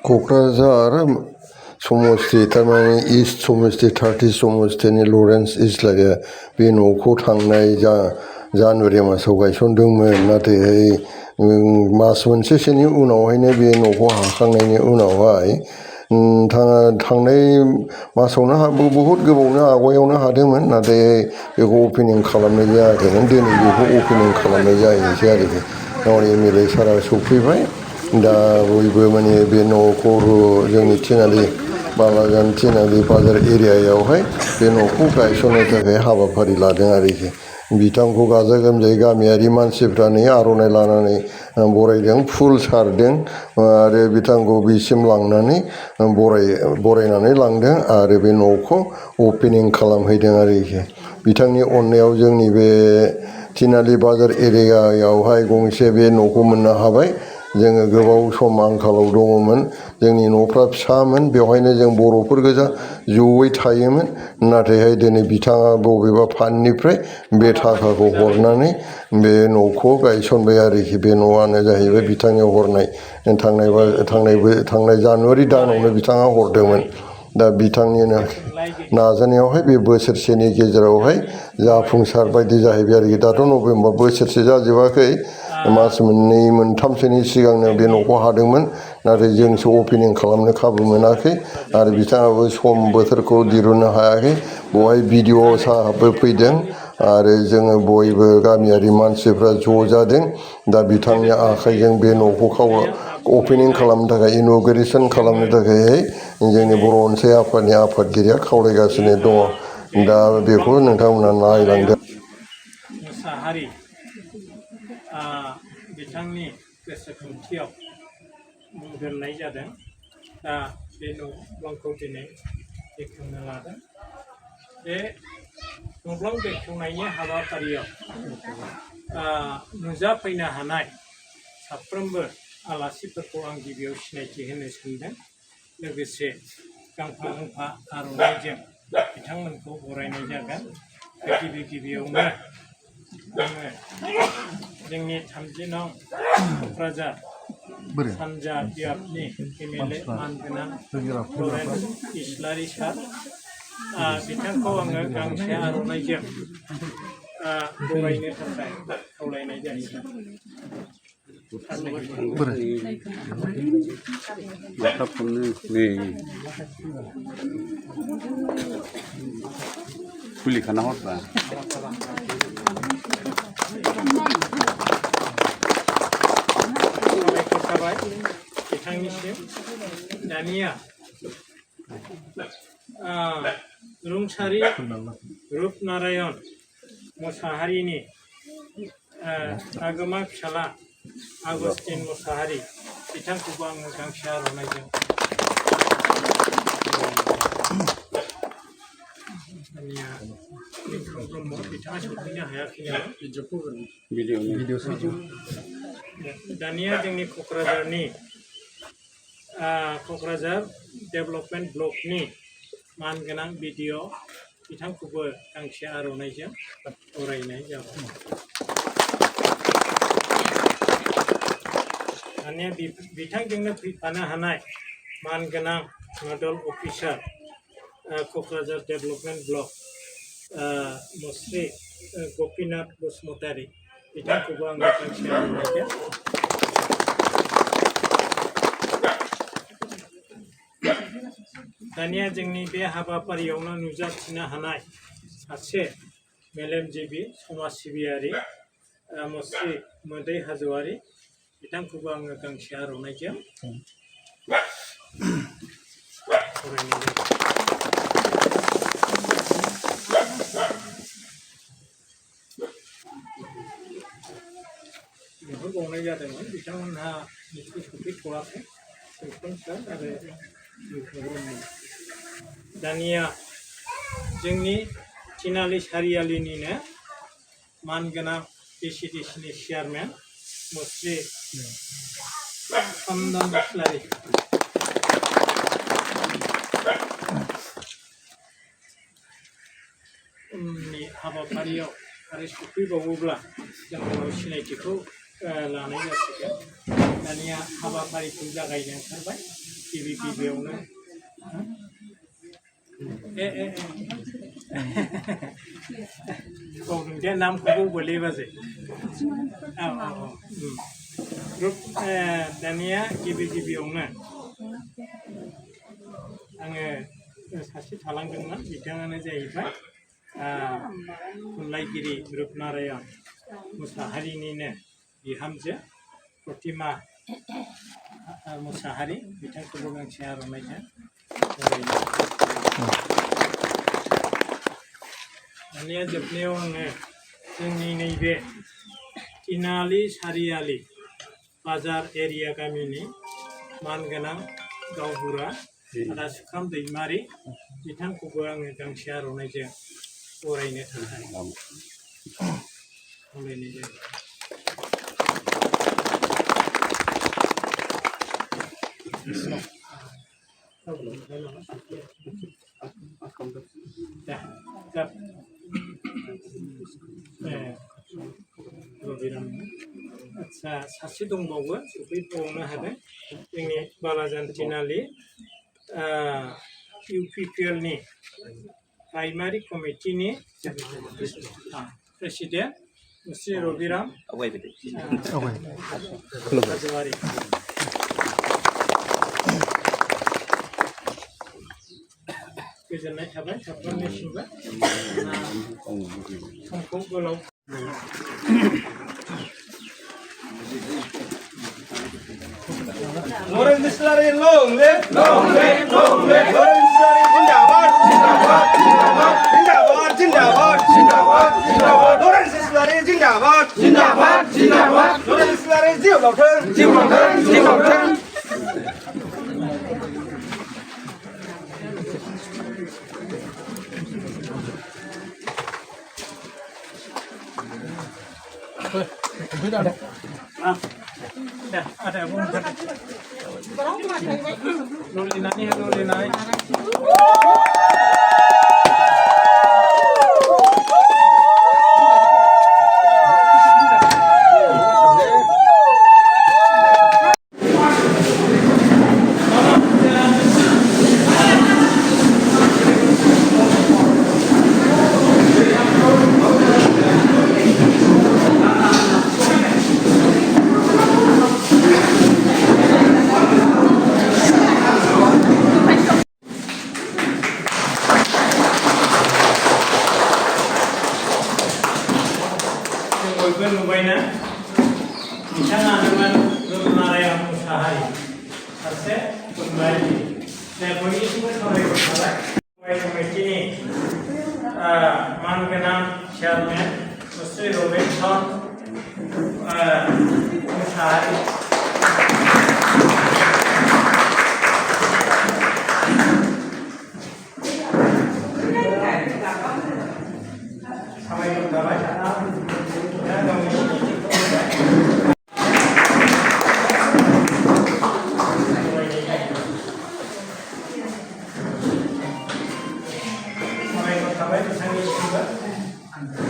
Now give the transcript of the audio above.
क'क्राझार समस्ति थारमाने east समस्ति 30 समस्तिनि Lawrence इस्लारिया बे न'खौ थांनाय जानुवारि मासाव गायसनदोंमोन। नाथायहाय मास मोनसेसोनि उनावहायनो बे न'खौ हाखांनायनि उनावहाय थांनाय मासावनो बहुद गोबावनो आवगायावनो हादोंमोन। नाथाय बेखौ अपेनिं खालामनाय जायाखैमोन। दिनै बेखौ अपेनिं खालामनाय जाहैनोसै आरोखि। गावनि एमएलए सारा सफैबाय। दा बयबो माने बे न'खौ जोंनि बालाजान थिनालि बाजार एरियायावहाय बे न'खौ गायसननो थाखाय हाबाफारि लादों आरोखि। बिथांखौ गाजा गोमजायै गामियारि मानसिफ्रानो आर'नाइ लानानै बरायदों, फुल सारदों आरो बिथांखौ बिसिम लांनानै बरायनानै लांदों आरो बे न'खौ अपेनिं खालामहैदों आरोखि। बिथांनि अननायाव जोंनि बे थिनालि बाजार एरियायावहाय गंसे बे न'खौ मोननो हाबाय। जोङो गोबाव सम आंखालाव दङमोन। जोंनि न'फ्रा फिसामोन, बेवहायनो जों बर'फोर गोजा जयै थायोमोन। नाथायहाय दिनै बिथाङा बबेबा फान्डनिफ्राय बे थाखाखौ हरनानै बे न'खौ गायसनबाय आरोखि। बे न'आनो जाहैबाय बिथांनि हरनाय थांनाय जानुवारि दानावनो बिथाङा हरदोंमोन। दा बिथांनिनो नाजानायावहाय बे बोसोरसेनि गेजेरावहाय जाफुंसार बायदि जाहैबाय आरोखि। दाथ' नभेम्बर, बोसोरसे जाजोबाखै, मास मोननै मोनथामसोनि सिगांनो बे न'खौ हादोंमोन। नाथाय जोंसो अपेनिं खालामनो खाबु मोनाखै आरो बिथाङाबो सम बोथोरखौ दिरुननो हायाखै। बेवहाय बिडिअ साहाबो फैदों आरो जोङो बयबो गामियारि मानसिफ्रा ज' जादों। दा बिथांनि आखाइजों बे न'खौ अपेनिं खालामनो थाखाय, इन'ग्रेसन खालामनो थाखायहाय जोंनि बर' अनसाय आफादनि आफादगिरिया खावलायगासिनो दङ। दा बेखौ नोंथांमोना नायलांदो। मुसाहारि बिथांनि गोसोखांथियाव मुं दोननाय जादों। दा बे न'ब्लांखौ दिनै बेखेवनो लादों। बे न'ब्लां बेखेवनायनि हाबाफारियाव नुजाफैनो हानाय साफ्रोमबो आलासिफोरखौ आं गिबियाव सिनायथि होनो सानदों। लोगोसे गांफा गांफा आर'नाइजों बिथांमोनखौ बरायनाय जागोन। गिबियावनो आङो जोंनि 30 नं क'क्राझार सानजा बियाबनि एमएलए मानगोनां लरेन्स इस्लारि सार, बिथांखौ आङो गांसे आर'नाइजों बरायनो थाखाय खावलायनाय जायो। खुलिखाना हरबा साबायखर थाबाय बिथांनिसिम। दानिया रुंसारि रुपनारायण मुसाहारिनि आगोमा फिसाला आगस्तिन मुसाहारि, बिथांखौबो आङो गांसे आर'नाइजों ब्रह्म, बिथाङा सफैनो हायाखै नालाय दानिया जोंनि क'क्राझार डेभेलपमेन्ट ब्लकनि मानगोनां बिडिअ, बिथांखौबो गांसे आर'नाइजों बरायनाय जाबाय। दानिया बिथांजोंनो फैफानो हानाय मानगोनां नडल अफिसार क'क्राझार डेभेलपमेन्ट ब्लक मुस्रि गपिनाथ बसुमतारी, बिथांखौबो आङो गांसे आर'नाइजों दानिया जोंनि बे हाबाफारियावनो नुजाथिनो हानाय सासे मेलेमजिबि समाज सिबियारि मुस्रि मोदै हाज'वारि, बिथांखौबो आङो गांसे आर'नाइजों बरायनाय जाबाय। बेफोर बावनाय जादोंमोन। बिथांमोनहा निस्सय सफैथ'वाखै, सैखोमसार आरो ब्रह्म। दानिया जोंनि थिनालि सारियालिनिनो मानगोनां बिसिडिसिनि चेयारमेन मुस्रि चन्दन इस्लारि, उननि हाबाफारियाव आरो सफैबावोब्ला जों उनाव सिनायथिखौ लानाय जासिगोन। दानिया हाबाफारिखौ जागायनो ओंखारबाय। गिबियावनो बावदों दे नामखौबो बोलै बाजै ग्रुप दानिया गिबियावनो आङो सासे थालांदोंमोन बिथाङानो जाहैबाय थुनलाइगिरि रुपनारायण मुसाहारिनिनो बिहामजो प्रतिमा मुसाहारि बिथांखौबो गांसे आर'नाइजों दानिया जोबनायाव आङो जोंनि नैबे तिनालि सारियालि बाजार एरिया गामिनि मानगोनां गावबुरा आदा सुखाम दैमारि बिथांखौबो आङो गांसे आर'नाइजों बरायनो थाखाय खावलायनाय जायो। आच्छा सासे दंबावो सफैबावनो हादों जोंनि बालाजान तिनालि UPPLनि प्राइमारि कमिटिनि प्रेसिडेन्ट श्री रबिराम हाजवारि गोजोननाय थाबाय साफ्रोमनिसिमबो समखौ गोलाव Lawrence Distillery, long live! Long live! Long live! Lawrence Distillery, Jindabad! Jindabad! Jindabad! Jindabad! Jindabad! Jindabad! Lawrence Distillery, Jindabad! Jindabad! Jindabad! Lawrence Distillery, Jiu Lao Thang! Jiu Lao Thang! Jiu Lao Thang! ada abang lulinai बयबो नुबायना बिथाङानोमोन रुपनारायण मुसाहारि सासे थुनलाइगिरि जाय बयनिसिमबो सावरायबाय कमिटिनि मानगोनां chairman Shri Rabiram Mushahary